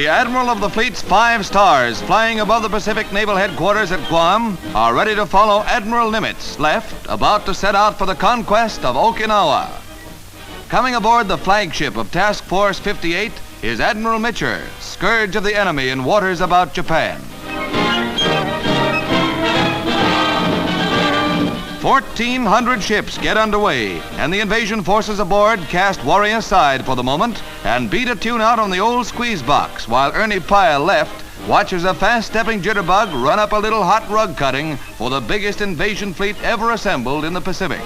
The Admiral of the Fleet's 5 stars, flying above the Pacific Naval Headquarters at Guam, are ready to follow Admiral Nimitz, left, about to set out for the conquest of Okinawa. Coming aboard the flagship of Task Force 58 is Admiral Mitcher, scourge of the enemy in waters about Japan. 1,400 ships get underway, and the invasion forces aboard cast worry aside for the moment and beat a tune out on the old squeeze box, while Ernie Pyle, left, watches a fast-stepping jitterbug run up a little hot rug cutting for the biggest invasion fleet ever assembled in the Pacific.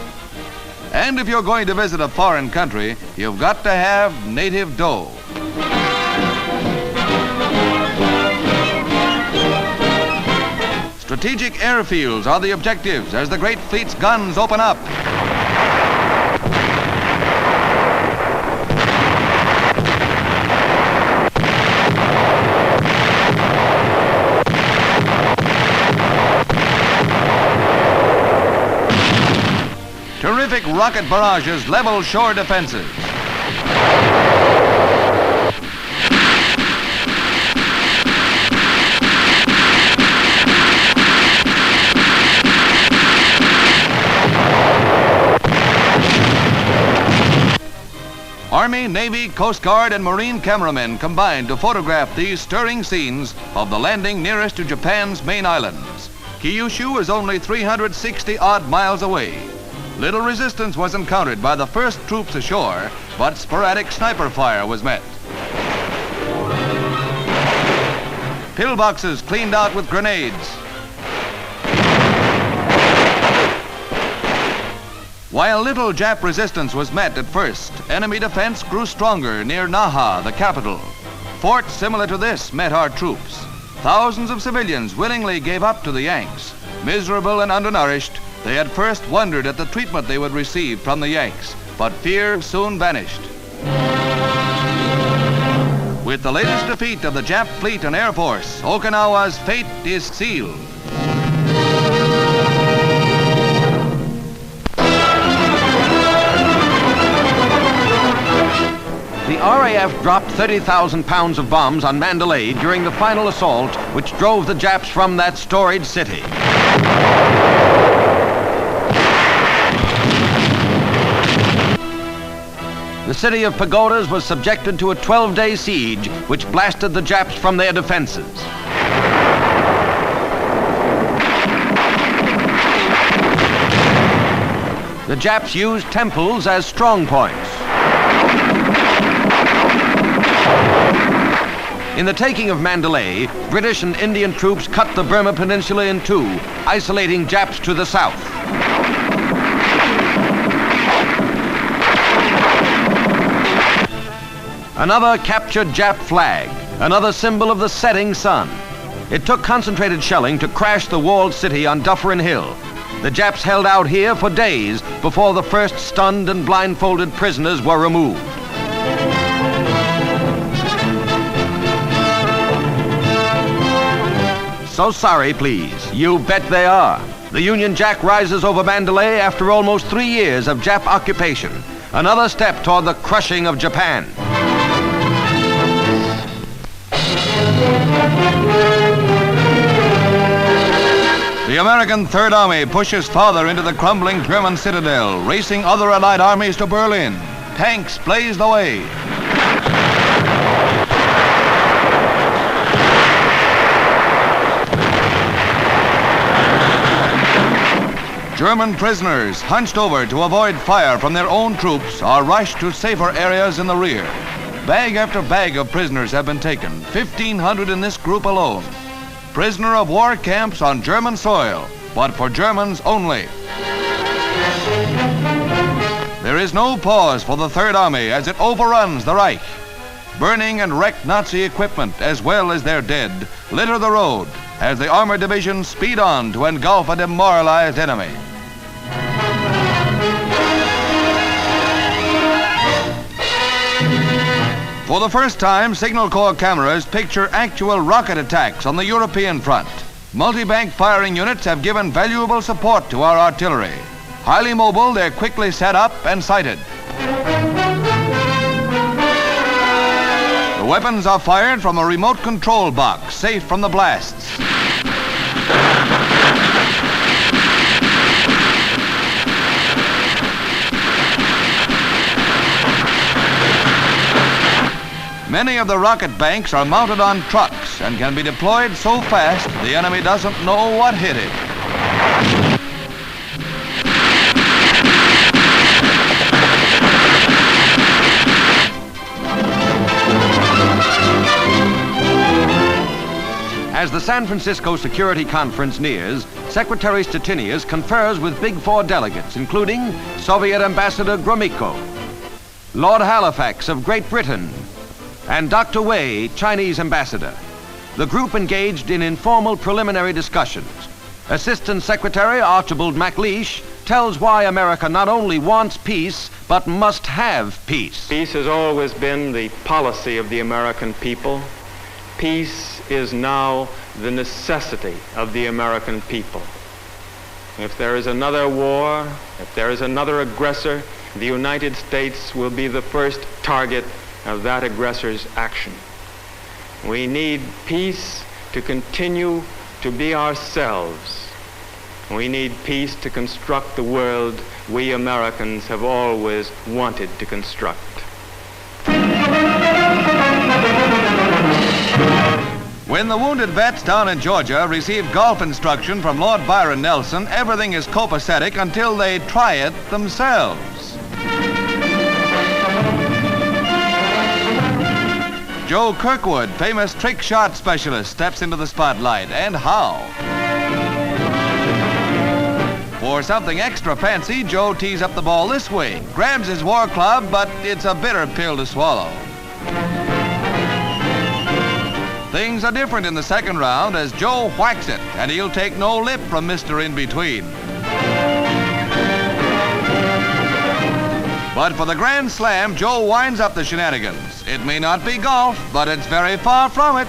And if you're going to visit a foreign country, you've got to have native dough. Strategic airfields are the objectives as the great fleet's guns open up. Terrific rocket barrages level shore defenses. Army, Navy, Coast Guard, and Marine cameramen combined to photograph these stirring scenes of the landing nearest to Japan's main islands. Kyushu is only 360-odd miles away. Little resistance was encountered by the first troops ashore, but sporadic sniper fire was met. Pillboxes cleaned out with grenades. While little Jap resistance was met at first, enemy defense grew stronger near Naha, the capital. Forts similar to this met our troops. Thousands of civilians willingly gave up to the Yanks. Miserable and undernourished, they at first wondered at the treatment they would receive from the Yanks, but fear soon vanished. With the latest defeat of the Jap fleet and air force, Okinawa's fate is sealed. The RAF dropped 30,000 pounds of bombs on Mandalay during the final assault, which drove the Japs from that storied city. The city of Pagodas was subjected to a 12-day siege, which blasted the Japs from their defenses. The Japs used temples as strong points. In the taking of Mandalay, British and Indian troops cut the Burma Peninsula in two, isolating Japs to the south. Another captured Jap flag, another symbol of the setting sun. It took concentrated shelling to crash the walled city on Dufferin Hill. The Japs held out here for days before the first stunned and blindfolded prisoners were removed. So sorry, please. You bet they are. The Union Jack rises over Mandalay after almost 3 years of Jap occupation. Another step toward the crushing of Japan. The American Third Army pushes farther into the crumbling German citadel, racing other Allied armies to Berlin. Tanks blaze the way. German prisoners, hunched over to avoid fire from their own troops, are rushed to safer areas in the rear. Bag after bag of prisoners have been taken, 1,500 in this group alone. Prisoner of war camps on German soil, but for Germans only. There is no pause for the Third Army as it overruns the Reich. Burning and wrecked Nazi equipment, as well as their dead, litter the road as the armored divisions speed on to engulf a demoralized enemy. For the first time, Signal Corps cameras picture actual rocket attacks on the European front. Multi-bank firing units have given valuable support to our artillery. Highly mobile, they're quickly set up and sighted. The weapons are fired from a remote control box, safe from the blasts. Many of the rocket banks are mounted on trucks and can be deployed so fast the enemy doesn't know what hit it. As the San Francisco Security Conference nears, Secretary Stettinius confers with Big Four delegates, including Soviet Ambassador Gromyko, Lord Halifax of Great Britain, and Dr. Wei, Chinese ambassador. The group engaged in informal preliminary discussions. Assistant Secretary Archibald MacLeish tells why America not only wants peace, but must have peace. Peace has always been the policy of the American people. Peace is now the necessity of the American people. If there is another war, if there is another aggressor, the United States will be the first target of that aggressor's action. We need peace to continue to be ourselves. We need peace to construct the world we Americans have always wanted to construct. When the wounded vets down in Georgia receive golf instruction from Lord Byron Nelson, everything is copacetic until they try it themselves. Joe Kirkwood, famous trick shot specialist, steps into the spotlight. And how? For something extra fancy, Joe tees up the ball this way, grabs his war club, but it's a bitter pill to swallow. Things are different in the second round as Joe whacks it, and he'll take no lip from Mr. In-Between. But for the Grand Slam, Joe winds up the shenanigans. It may not be golf, but it's very far from it.